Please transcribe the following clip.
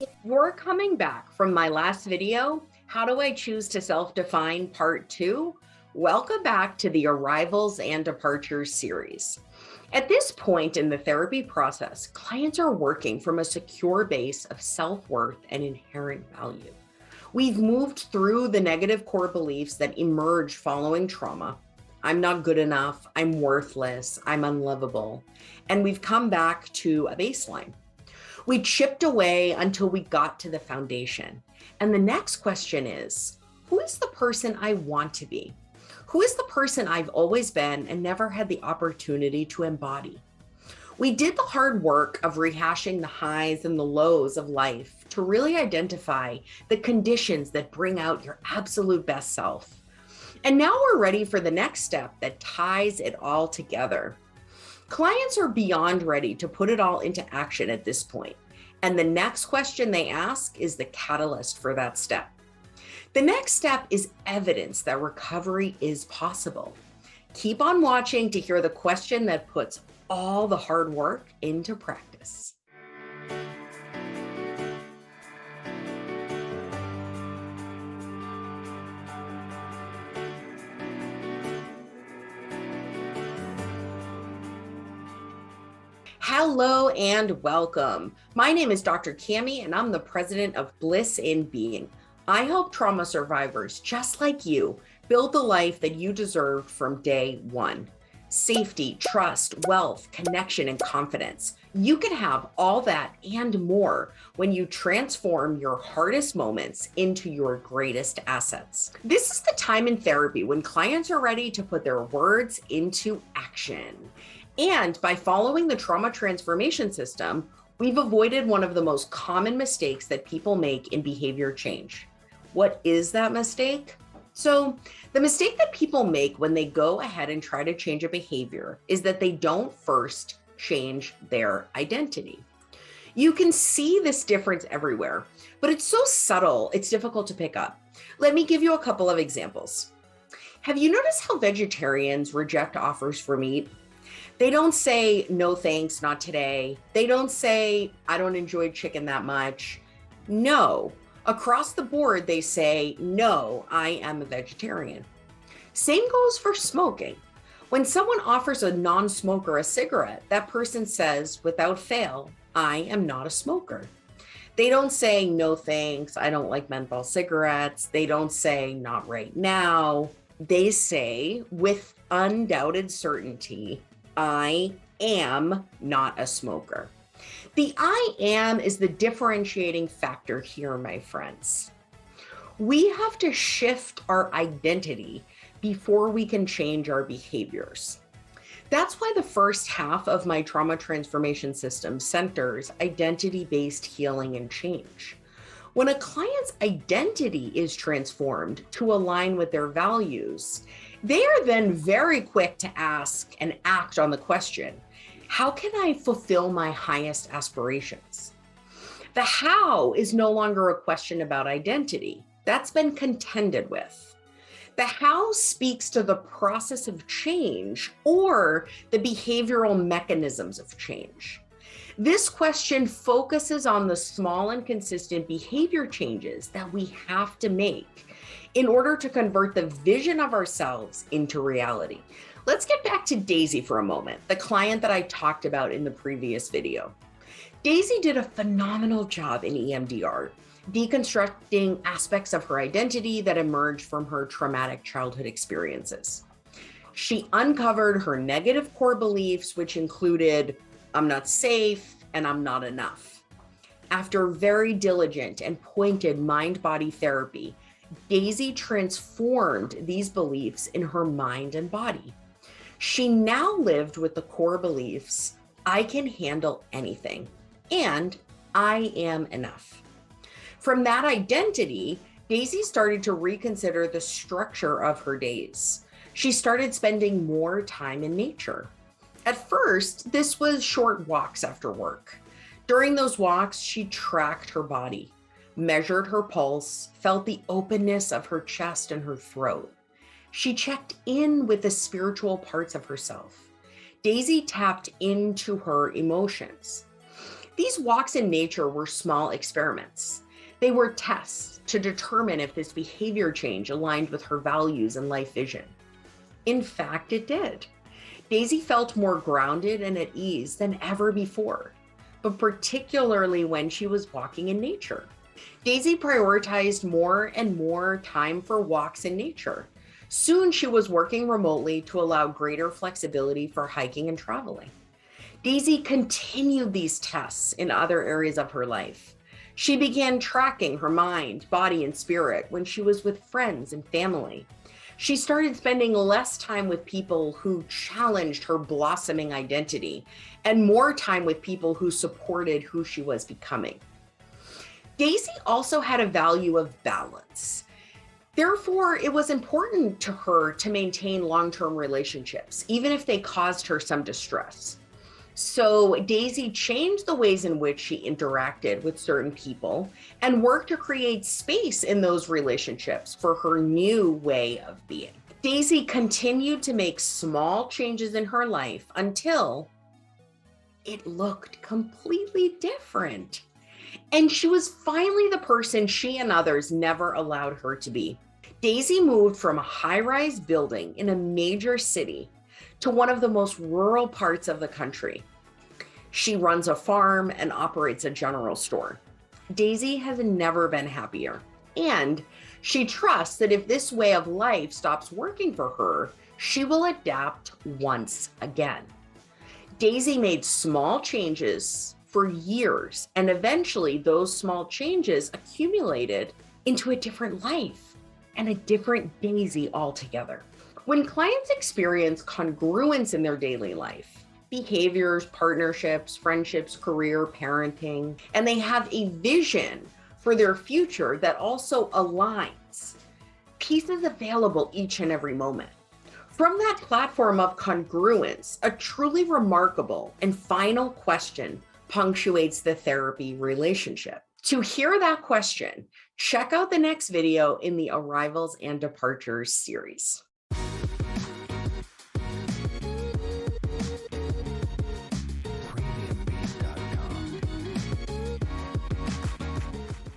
If you're coming back from my last video, How Do I Choose to Self-Define Part 2? Welcome back to the Arrivals and Departures series. At this point in the therapy process, clients are working from a secure base of self-worth and inherent value. We've moved through the negative core beliefs that emerge following trauma. I'm not good enough, I'm worthless, I'm unlovable. And we've come back to a baseline. We chipped away until we got to the foundation. And the next question is, who is the person I want to be? Who is the person I've always been and never had the opportunity to embody? We did the hard work of rehashing the highs and the lows of life to really identify the conditions that bring out your absolute best self. And now we're ready for the next step that ties it all together. Clients are beyond ready to put it all into action at this point. And the next question they ask is the catalyst for that step. The next step is evidence that recovery is possible. Keep on watching to hear the question that puts all the hard work into practice. Hello and welcome. My name is Dr. Cammy and I'm the president of Bliss in Being. I help trauma survivors just like you build the life that you deserved from day one. Safety, trust, wealth, connection, and confidence. You can have all that and more when you transform your hardest moments into your greatest assets. This is the time in therapy when clients are ready to put their words into action. And by following the trauma transformation system, we've avoided one of the most common mistakes that people make in behavior change. What is that mistake? So the mistake that people make when they go ahead and try to change a behavior is that they don't first change their identity. You can see this difference everywhere, but it's so subtle, it's difficult to pick up. Let me give you a couple of examples. Have you noticed how vegetarians reject offers for meat? They don't say, no thanks, not today. They don't say, I don't enjoy chicken that much. No, across the board, they say, no, I am a vegetarian. Same goes for smoking. When someone offers a non-smoker a cigarette, that person says, without fail, I am not a smoker. They don't say, no thanks, I don't like menthol cigarettes. They don't say, not right now. They say, with undoubted certainty, I am not a smoker. The I am is the differentiating factor here, my friends. We have to shift our identity before we can change our behaviors. That's why the first half of my trauma transformation system centers identity-based healing and change. When a client's identity is transformed to align with their values, they are then very quick to ask and act on the question, how can I fulfill my highest aspirations? The how is no longer a question about identity. That's been contended with. The how speaks to the process of change or the behavioral mechanisms of change. This question focuses on the small and consistent behavior changes that we have to make in order to convert the vision of ourselves into reality. Let's get back to Daisy for a moment, the client that I talked about in the previous video. Daisy did a phenomenal job in EMDR, deconstructing aspects of her identity that emerged from her traumatic childhood experiences. She uncovered her negative core beliefs, which included, I'm not safe and I'm not enough. After very diligent and pointed mind-body therapy, Daisy transformed these beliefs in her mind and body. She now lived with the core beliefs, I can handle anything, and I am enough. From that identity, Daisy started to reconsider the structure of her days. She started spending more time in nature. At first, this was short walks after work. During those walks, she tracked her body, measured her pulse, felt the openness of her chest and her throat. She checked in with the spiritual parts of herself. Daisy tapped into her emotions. These walks in nature were small experiments. They were tests to determine if this behavior change aligned with her values and life vision. In fact, it did. Daisy felt more grounded and at ease than ever before, but particularly when she was walking in nature. Daisy prioritized more and more time for walks in nature. Soon she was working remotely to allow greater flexibility for hiking and traveling. Daisy continued these tests in other areas of her life. She began tracking her mind, body, and spirit when she was with friends and family. She started spending less time with people who challenged her blossoming identity and more time with people who supported who she was becoming. Daisy also had a value of balance. Therefore, it was important to her to maintain long-term relationships, even if they caused her some distress. So Daisy changed the ways in which she interacted with certain people and worked to create space in those relationships for her new way of being. Daisy continued to make small changes in her life until it looked completely different. And she was finally the person she and others never allowed her to be. Daisy moved from a high-rise building in a major city to one of the most rural parts of the country. She runs a farm and operates a general store. Daisy has never been happier, and she trusts that if this way of life stops working for her, she will adapt once again. Daisy made small changes for years, and eventually those small changes accumulated into a different life and a different Daisy altogether. When clients experience congruence in their daily life, behaviors, partnerships, friendships, career, parenting, and they have a vision for their future that also aligns, peace is available each and every moment. From that platform of congruence, a truly remarkable and final question punctuates the therapy relationship. To hear that question, check out the next video in the Arrivals and Departures series.